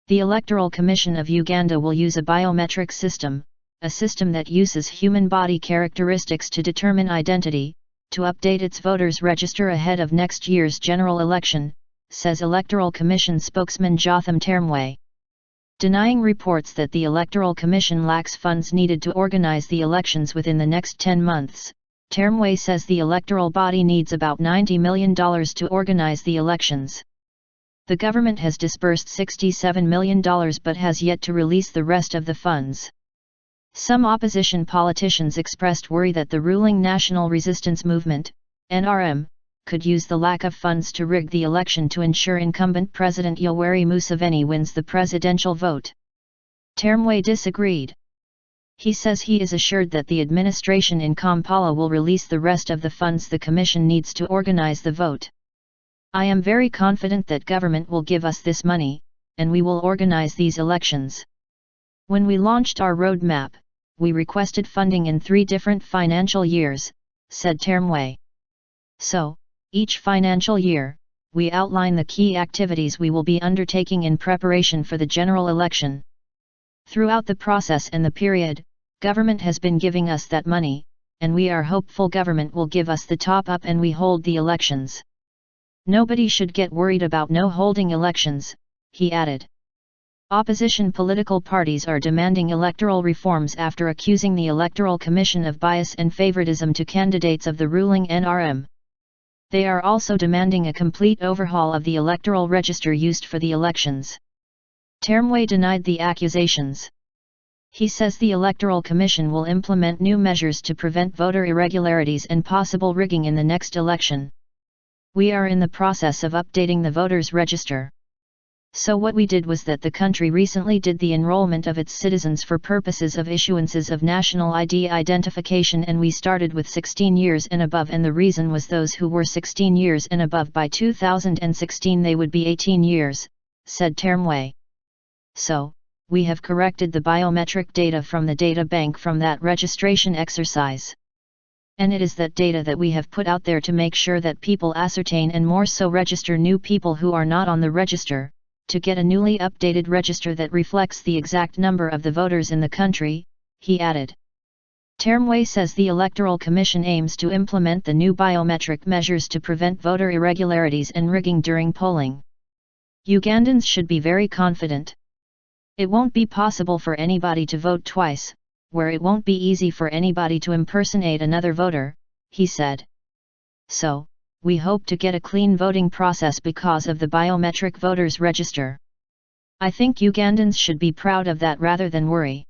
The Electoral Commission of Uganda will use a biometric system, a system that uses human body characteristics to determine identity, to update its voters' register ahead of next year's general election, says Electoral Commission spokesman Jotham Taremwa. Denying reports that the Electoral Commission lacks funds needed to organize the elections within the next 10 months, Taremwa says the electoral body needs about $90 million to organize the elections. The government has disbursed $67 million but has yet to release the rest of the funds. Some opposition politicians expressed worry that the ruling National Resistance Movement, NRM, could use the lack of funds to rig the election to ensure incumbent President Yoweri Museveni wins the presidential vote. Taremwa disagreed. He says he is assured that the administration in Kampala will release the rest of the funds the commission needs to organize the vote. I am very confident that government will give us this money, and we will organize these elections. When we launched our roadmap, we requested funding in 3 different financial years, said Taremwa. So, each financial year, we outline the key activities we will be undertaking in preparation for the general election. Throughout the process and the period, government has been giving us that money, and we are hopeful government will give us the top-up and we hold the elections. Nobody should get worried about no holding elections, he added. Opposition political parties are demanding electoral reforms after accusing the Electoral Commission of bias and favoritism to candidates of the ruling NRM. They are also demanding a complete overhaul of the electoral register used for the elections. Taremwa denied the accusations. He says the Electoral Commission will implement new measures to prevent voter irregularities and possible rigging in the next election. We are in the process of updating the voters' register. So what we did was that the country recently did the enrollment of its citizens for purposes of issuances of national ID identification, and we started with 16 years and above, and the reason was those who were 16 years and above by 2016 they would be 18 years, said Taremwa. So, we have corrected the biometric data from the data bank from that registration exercise. And it is that data that we have put out there to make sure that people ascertain and more so register new people who are not on the register, to get a newly updated register that reflects the exact number of the voters in the country, he added. Taremwa says the Electoral Commission aims to implement the new biometric measures to prevent voter irregularities and rigging during polling. Ugandans should be very confident. It won't be possible for anybody to vote twice, where it won't be easy for anybody to impersonate another voter, he said. So, we hope to get a clean voting process because of the biometric voters register. I think Ugandans should be proud of that rather than worry.